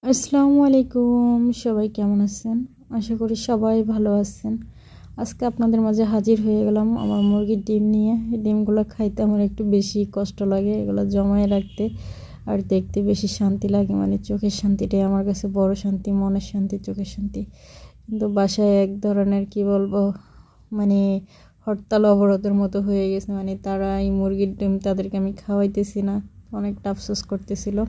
আসসালামু আলাইকুম, সবাই কেমন আছেন? আশা করি সবাই ভালো আছেন। আজকে আপনাদের মাঝে হাজির হয়ে গেলাম আমার মুরগির ডিম নিয়ে। এই ডিমগুলো খাইতে আমার একটু বেশি কষ্ট লাগে, এগুলো জমায়ে রাখতে আর দেখতে বেশি শান্তি লাগে। মানে চোখের শান্তিটাই আমার কাছে বড় শান্তি, মনের শান্তি, চোখের শান্তি। কিন্তু বাসায় এক ধরনের কি বলবো, মানে হরতাল অবরোধের মতো হয়ে গেছে। মানে তারা এই মুরগির ডিম তাদেরকে আমি খাওয়াইতেছি না, অনেকটা আফসোস করতেছিল।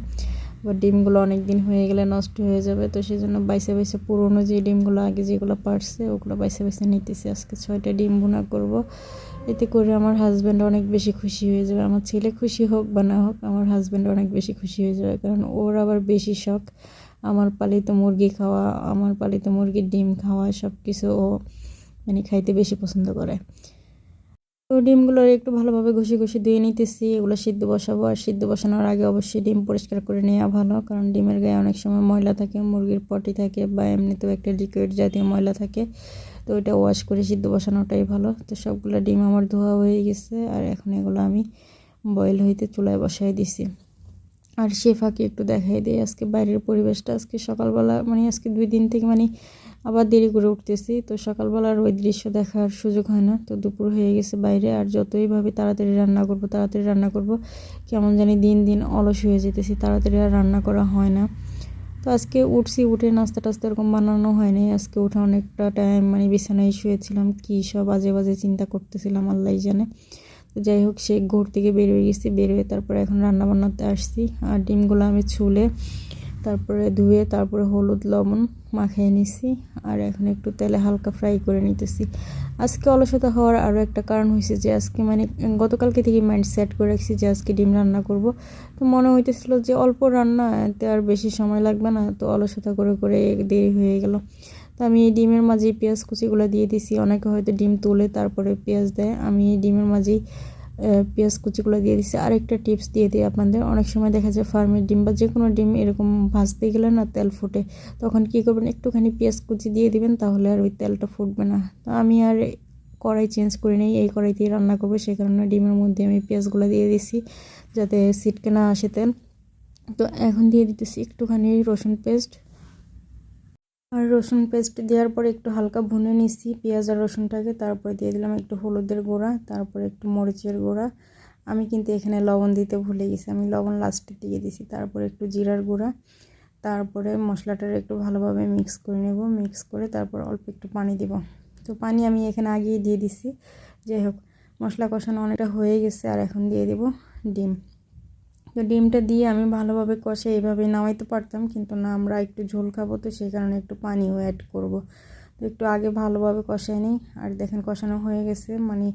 বা ডিমগুলো অনেক দিন হয়ে গেলে নষ্ট হয়ে যাবে, তো সেই জন্য বাইসে বাইসে পুরোনো যে ডিমগুলো আগে যেগুলো পারছে ওগুলো বাইসে বাইসে নিতেছি। আজকে 6টা ডিম ভুনা করব, এতে করে আমার হাজব্যান্ড অনেক বেশি খুশি হয়ে যাবে। আমার ছেলে খুশি হোক বা না হোক, আমার হাজব্যান্ড অনেক বেশি খুশি হয়ে যাবে, কারণ ওর আবার বেশি শখ আমার পালিত মুরগি খাওয়া, আমার পালিত মুরগির ডিম খাওয়া, সব কিছু ও মানে খাইতে বেশি পছন্দ করে। তো ডিমগুলো একটু ভালোভাবে ঘষে ঘষে ধুয়ে নিতেছি, এগুলো সিদ্ধ বসাবো। আর সিদ্ধ বসানোর আগে অবশ্যই ডিম পরিষ্কার করে নেওয়া ভালো, কারণ ডিমের গায়ে অনেক সময় ময়লা থাকে, মুরগির পটি থাকে বা এমনিতেও একটা লিকুইড জাতীয় ময়লা থাকে। তো ওইটা ওয়াশ করে সিদ্ধ বসানোটাই ভালো। তো সবগুলো ডিম আমার ধোয়া হয়ে গেছে, আর এখন এগুলো আমি বয়েল হইতে চুলায় বসাই দিছি। আর সে ফাঁকে একটু দেখাই দিই আজকে বাইরের পরিবেশটা। আজকে সকালবেলা মানে আজকে 2 দিন থেকে মানে আবার দেরি করে উঠতেছি, তো সকালবেলার ওই দৃশ্য দেখার সুযোগ হয় না। তো দুপুর হয়ে গেছে বাইরে, আর যতই ভাবি তাড়াতাড়ি রান্না করব, কেমন জানি দিন দিন অলস হয়ে যেতেছি, তাড়াতাড়ি আর রান্না করা হয় না। তো আজকে উঠছি, উঠে নাস্তা টাস্তা এরকম বানানো হয়নি। আজকে উঠে অনেকটা টাইম মানে বিছানায় শুয়েছিলাম, কী সব বাজে বাজে চিন্তা করতেছিলাম, আল্লাহই জানে। তো যাই হোক, সে ঘর থেকে বের হয়ে গেছি, বের হয়ে তারপরে এখন রান্না বান্নাতে আসছি। আর ডিমগুলো আমি ছুলে তারপরে ধুয়ে তারপরে হলুদ লবণ মাখিয়ে নিছি, আর এখন একটু তেলে হালকা ফ্রাই করে নিতেছি। আজকে অলসতা হওয়ার আরও একটা কারণ হয়েছে যে আজকে মানে গতকালকে থেকে মাইন্ড সেট করে রাখছি যে আজকে ডিম রান্না করব। তো মনে হইতেছিল যে অল্প রান্না, এতে আর বেশি সময় লাগবে না, তো অলসতা করে করে দেরি হয়ে গেল। তো আমি এই ডিমের মাঝেই পেঁয়াজ কুচিগুলো দিয়ে দিছি। অনেকে হয়তো ডিম তুলে তারপরে পেঁয়াজ দেয়, আমি এই ডিমের মাঝেই পেঁয়াজ কুচিগুলো দিয়ে দিছি। আরেকটা টিপস দিয়ে দিই আপনাদের, অনেক সময় দেখা যায় ফার্মের ডিম বা যে কোনো ডিম এরকম ভাজতে গেলে না তেল ফুটে, তখন কী করবেন, একটুখানি পেঁয়াজ কুচি দিয়ে দিবেন, তাহলে আর ওই তেলটা ফুটবে না। তো আমি আর কড়াই চেঞ্জ করে নেই, এই কড়াইতেই রান্না করবো, সেই কারণে ডিমের মধ্যে আমি পেঁয়াজগুলো দিয়ে দিছি যাতে ছিটকে না আসে তেল। তো এখন দিয়ে দিতেছি একটুখানি রসুন পেস্ট। আর রসুন পেস্ট দেওয়ার পরে একটু হালকা ভুনে নিচ্ছি পেঁয়াজ আর রসুনটাকে। তারপরে দিয়ে দিলাম একটু হলুদের গুঁড়া, তারপরে একটু মরিচের গুঁড়া। আমি কিন্তু এখানে লবণ দিতে ভুলে গেছি, আমি লবণ লাস্টে দিয়ে দিছি। তারপরে একটু জিরার গুঁড়া, তারপরে মশলাটার একটু ভালোভাবে মিক্স করে নেব। মিক্স করে তারপর অল্প একটু পানি দিব। তো পানি আমি এখানে আগেই দিয়ে দিছি। যাই হোক, মশলা কষানো অনেকটা হয়ে গেছে, আর এখন দিয়ে দেব ডিম। তো ডিমটা দিয়ে আমি ভালোভাবে কষে এইভাবে নামাইতে পারতাম, কিন্তু না, আমরা একটু ঝোল খাবো, তো সেই কারণে একটু পানিও অ্যাড করব। তো একটু আগে ভালোভাবে কষাই নিই। আর দেখেন কষানো হয়ে গেছে। মানে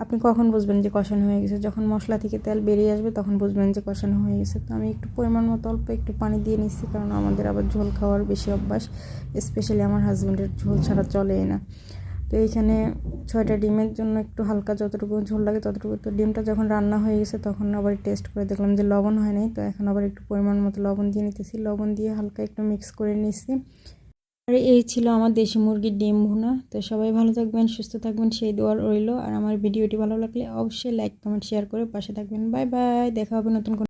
আপনি কখন বুঝবেন যে কষানো হয়ে গেছে, যখন মশলা থেকে তেল বেরিয়ে আসবে তখন বুঝবেন যে কষানো হয়ে গেছে। তো আমি একটু পরিমাণ মতো অল্প একটু পানি দিয়ে নিচ্ছি, কারণ আমাদের আবার ঝোল খাওয়ার বেশি অভ্যাস, স্পেশালি আমার হাজব্যান্ডের ঝোল ছাড়া চলেই না। তো এইখানে 6টা ডিমের জন্য একটু হালকা যতটুকু ঝোল লাগে ততটুকু। তো ডিমটা যখন রান্না হয়ে গেছে তখন আবার টেস্ট করে দেখলাম যে লবণ হয় নাই, তো এখন আবার একটু পরিমাণ মতো লবণ দিয়ে নিতেছি। লবণ দিয়ে হালকা একটু মিক্স করে নিচ্ছি। আর এই ছিল আমার দেশি মুরগির ডিম ভুনা। তো সবাই ভালো থাকবেন, সুস্থ থাকবেন, সেই দোয়া রইল। আর আমার ভিডিওটি ভালো লাগলে অবশ্যই লাইক কমেন্ট শেয়ার করে পাশে থাকবেন। বাই বাই, দেখা হবে নতুন